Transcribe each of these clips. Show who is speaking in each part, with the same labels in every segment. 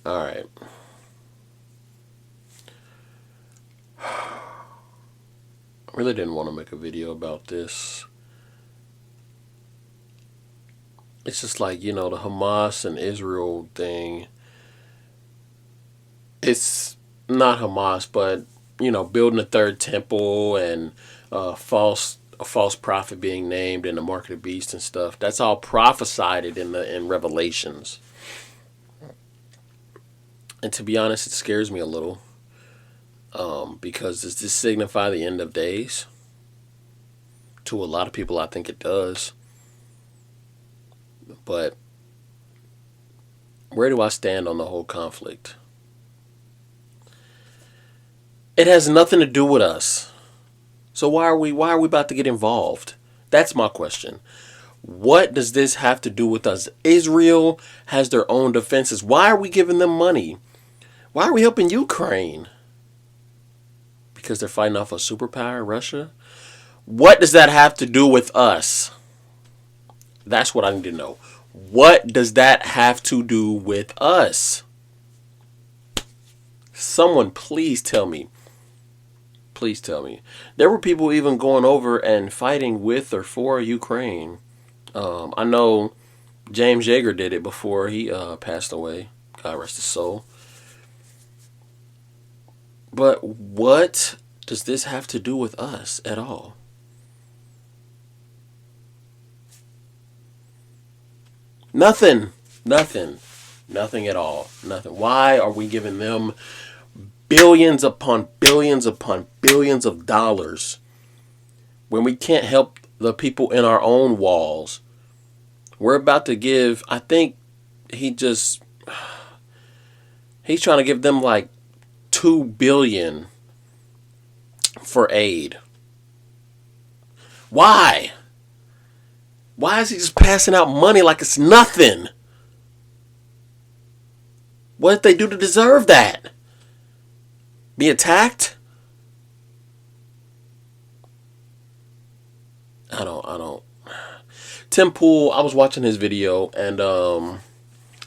Speaker 1: All right. I really didn't want to make a video about this. It's just like, the Hamas and Israel thing. It's not Hamas, but, building a third temple and a false prophet being named in the mark of the beast and stuff. That's all prophesied in Revelations. And to be honest, it scares me a little. Because does this signify the end of days? To a lot of people, I think it does. But where do I stand on the whole conflict? It has nothing to do with us. So why are we about to get involved? That's my question. What does this have to do with us? Israel has their own defenses. Why are we giving them money? Why are we helping Ukraine? Because they're fighting off a superpower, Russia? What does that have to do with us? That's what I need to know. What does that have to do with us? Someone please tell me. Please tell me. There were people even going over and fighting with or for Ukraine. I know James Yeager did it before he passed away. God rest his soul. But what does this have to do with us at all? Nothing. Nothing. Nothing at all. Nothing. Why are we giving them billions upon billions upon billions of dollars when we can't help the people in our own walls? We're about to give, I think he's trying to give them like $2 billion for aid. Why? Why is he just passing out money like it's nothing? What did they do to deserve that? Be attacked? I don't. Tim Pool, I was watching his video and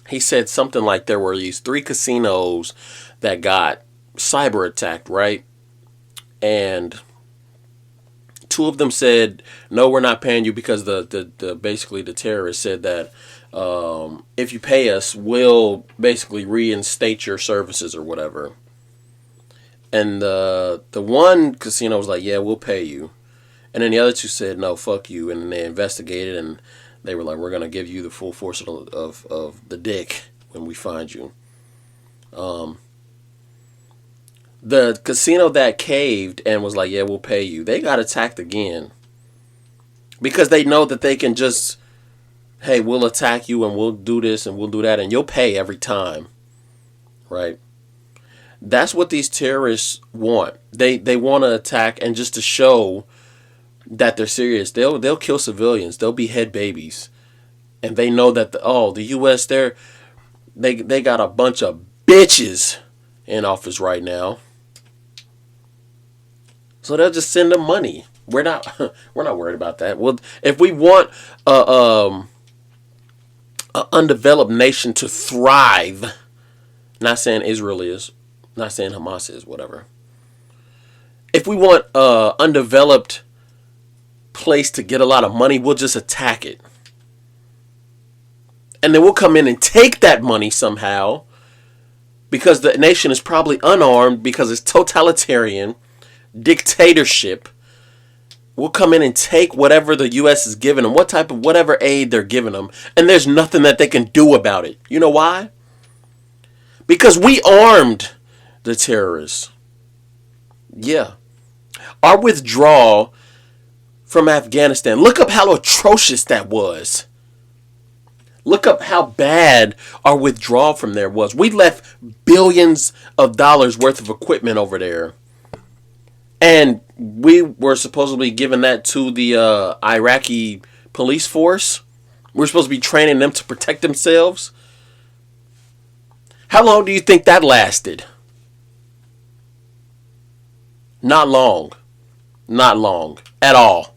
Speaker 1: he said something like there were these 3 casinos that got cyber attacked, right? And 2 of them said, no, we're not paying you because the basically the terrorists said that if you pay us, we'll basically reinstate your services or whatever. And the one casino was like, yeah, we'll pay you. And then the other 2 said, no, fuck you. And then they investigated and they were like, we're going to give you the full force of the dick when we find you. The casino that caved and was like, yeah, we'll pay you, they got attacked again. Because they know that they can just, hey, we'll attack you and we'll do this and we'll do that and you'll pay every time. Right? That's what these terrorists want. They want to attack and just to show that they're serious. They'll kill civilians. They'll behead babies. And they know that the US they got a bunch of bitches in office right now. So they'll just send them money. We're not worried about that. Well, if we want a undeveloped nation to thrive, not saying Israel is, not saying Hamas is, whatever. If we want a undeveloped place to get a lot of money, we'll just attack it. And then we'll come in and take that money somehow because the nation is probably unarmed because it's totalitarian dictatorship. We'll come in and take whatever the U.S. is giving them, whatever aid they're giving them, and there's nothing that they can do about it. You know why? Because we armed the terrorists. Yeah. Our withdrawal from Afghanistan, look up how atrocious that was. Look up how bad our withdrawal from there was. We left billions of dollars worth of equipment over there. And we were supposedly giving that to the Iraqi police force. We're supposed to be training them to protect themselves. How long do you think that lasted? Not long. Not long at all.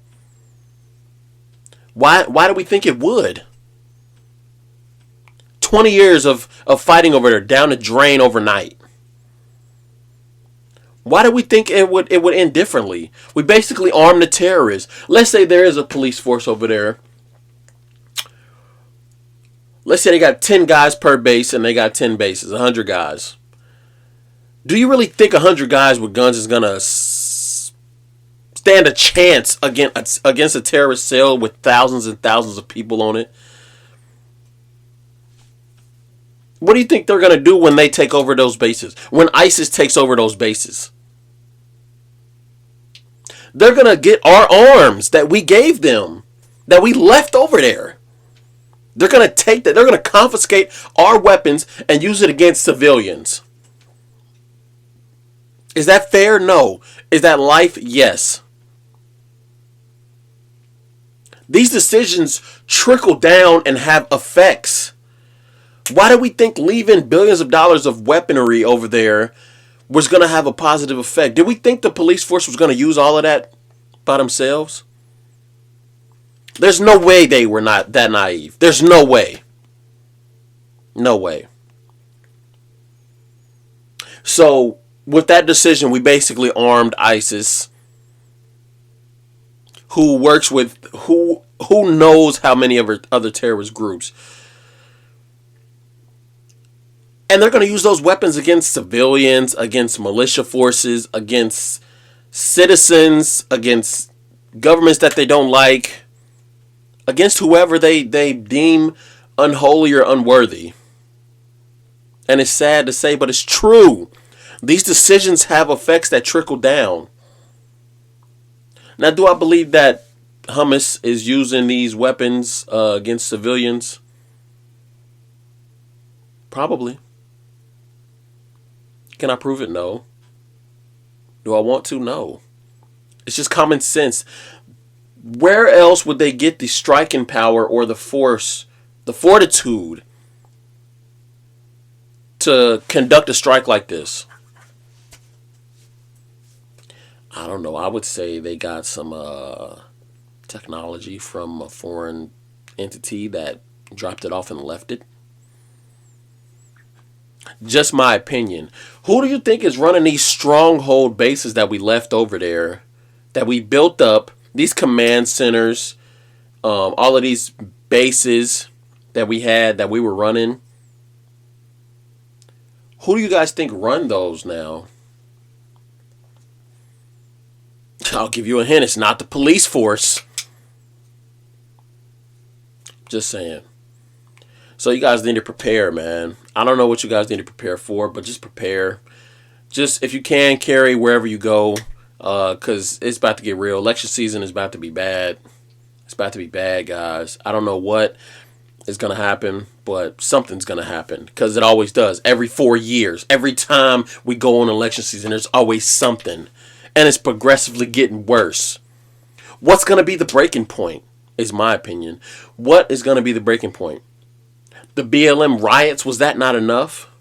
Speaker 1: Why do we think it would? 20 years of fighting over there down the drain overnight. Why do we think it would end differently? We basically arm the terrorists. Let's say there is a police force over there. Let's say they got 10 guys per base and they got 10 bases, 100 guys. Do you really think 100 guys with guns is going to stand a chance against a terrorist cell with thousands and thousands of people on it? What do you think they're going to do when they take over those bases? When ISIS takes over those bases? They're going to get our arms that we gave them, that we left over there. They're going to take that. They're going to confiscate our weapons and use it against civilians. Is that fair? No. Is that life? Yes. These decisions trickle down and have effects. Why do we think leaving billions of dollars of weaponry over there was going to have a positive effect? Did we think the police force was going to use all of that by themselves? There's no way they were not that naive. There's no way. No way. So, with that decision, we basically armed ISIS, who works with, who knows how many of other terrorist groups. And they're going to use those weapons against civilians, against militia forces, against citizens, against governments that they don't like, against whoever they deem unholy or unworthy. And it's sad to say, but it's true. These decisions have effects that trickle down. Now, do I believe that Hamas is using these weapons against civilians? Probably. Can I prove it? No. Do I want to? No. It's just common sense. Where else would they get the striking power or the force, the fortitude to conduct a strike like this? I don't know. I would say they got some technology from a foreign entity that dropped it off and left it. Just my opinion. Who do you think is running these stronghold bases that we left over there, that we built up? These command centers, all of these bases that we had, that we were running. Who do you guys think run those now? I'll give you a hint. It's not the police force. Just saying. So you guys need to prepare, man. I don't know what you guys need to prepare for, but just prepare. Just, if you can, carry wherever you go. Because it's about to get real. Election season is about to be bad. It's about to be bad, guys. I don't know what is going to happen, but something's going to happen. Because it always does. Every 4 years. Every time we go on election season, there's always something. And it's progressively getting worse. What's going to be the breaking point, is my opinion. What is going to be the breaking point? The BLM riots, was that not enough?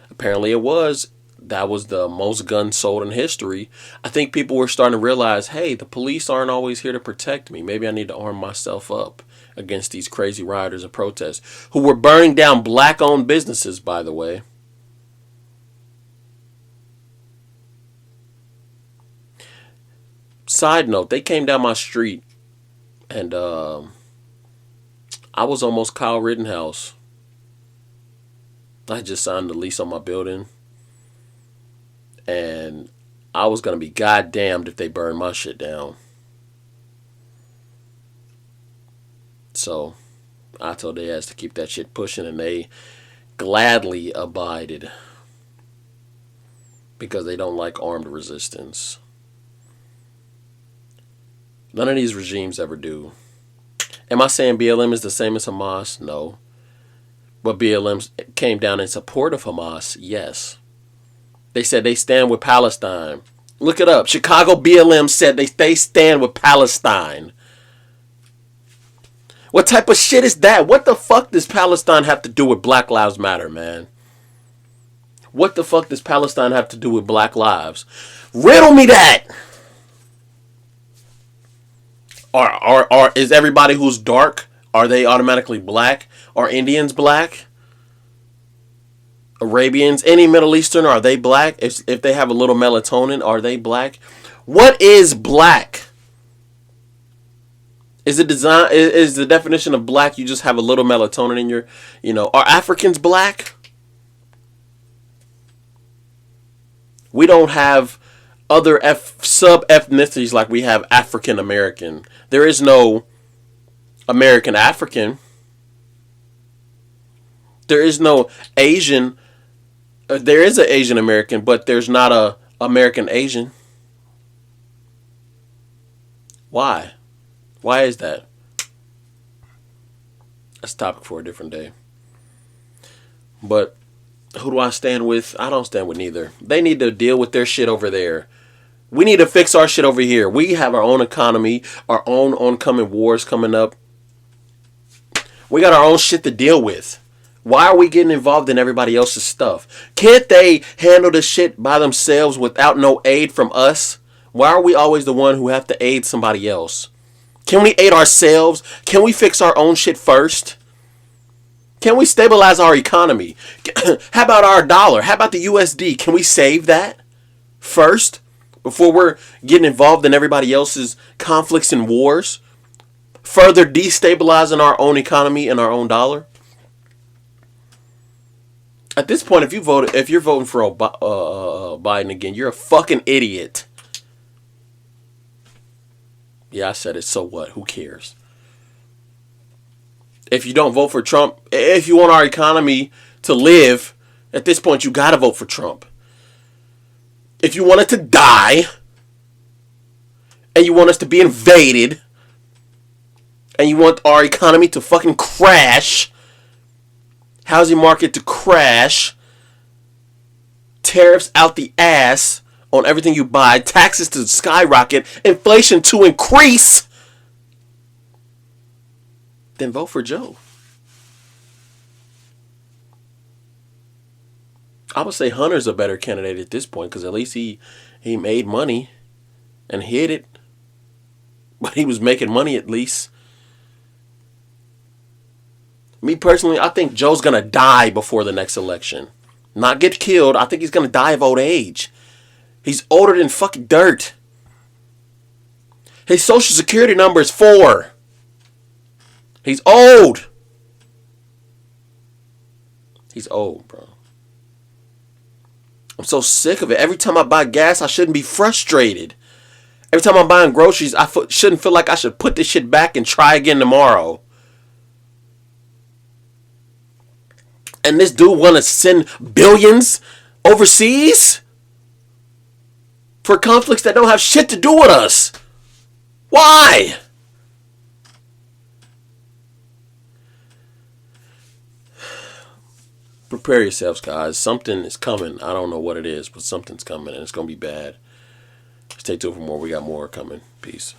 Speaker 1: Apparently it was. That was the most guns sold in history. I think people were starting to realize, hey, the police aren't always here to protect me. Maybe I need to arm myself up against these crazy rioters and protests who were burning down black-owned businesses, by the way. Side note, they came down my street and I was almost Kyle Rittenhouse. I just signed the lease on my building. And I was going to be goddamned if they burned my shit down. So I told their ass to keep that shit pushing, and they gladly abided. Because they don't like armed resistance. None of these regimes ever do. Am I saying BLM is the same as Hamas? No. But BLM came down in support of Hamas? Yes. They said they stand with Palestine. Look it up. Chicago BLM said they stand with Palestine. What type of shit is that? What the fuck does Palestine have to do with Black Lives Matter, man? What the fuck does Palestine have to do with Black Lives? Riddle me that! Or is everybody who's dark Are they automatically black? Are Indians black? Arabians, any Middle Eastern, are they black? If they have a little melatonin, are they black? What is black? Is it design? Is the definition of black you just have a little melatonin in your, are Africans black? We don't have other sub ethnicities like we have African American. There is no American African. There is no Asian. There is an Asian American, but there's not a American Asian. Why? Why is that? That's a topic for a different day. But who do I stand with? I don't stand with neither. They need to deal with their shit over there. We need to fix our shit over here. We have our own economy, our own oncoming wars coming up. We got our own shit to deal with. Why are we getting involved in everybody else's stuff? Can't they handle the shit by themselves without no aid from us? Why are we always the one who have to aid somebody else? Can we aid ourselves? Can we fix our own shit first? Can we stabilize our economy? How about our dollar? How about the USD? Can we save that first before we're getting involved in everybody else's conflicts and wars? Further destabilizing our own economy and our own dollar? At this point, if you're voting for Biden again, you're a fucking idiot. Yeah, I said it. So what? Who cares? If you don't vote for Trump, if you want our economy to live, at this point, you gotta vote for Trump. If you want it to die, and you want us to be invaded, and you want our economy to fucking crash, housing market to crash, tariffs out the ass on everything you buy, taxes to skyrocket, inflation to increase, then vote for Joe. I would say Hunter's a better candidate at this point because at least he made money and hid it. But he was making money at least. Me personally, I think Joe's going to die before the next election. Not get killed. I think he's going to die of old age. He's older than fucking dirt. His social security number is 4. He's old. He's old, bro. I'm so sick of it. Every time I buy gas, I shouldn't be frustrated. Every time I'm buying groceries, I shouldn't feel like I should put this shit back and try again tomorrow. And this dude want to send billions overseas for conflicts that don't have shit to do with us. Why? Prepare yourselves, guys. Something is coming. I don't know what it is, but something's coming, and it's going to be bad. Stay tuned for more. We got more coming. Peace.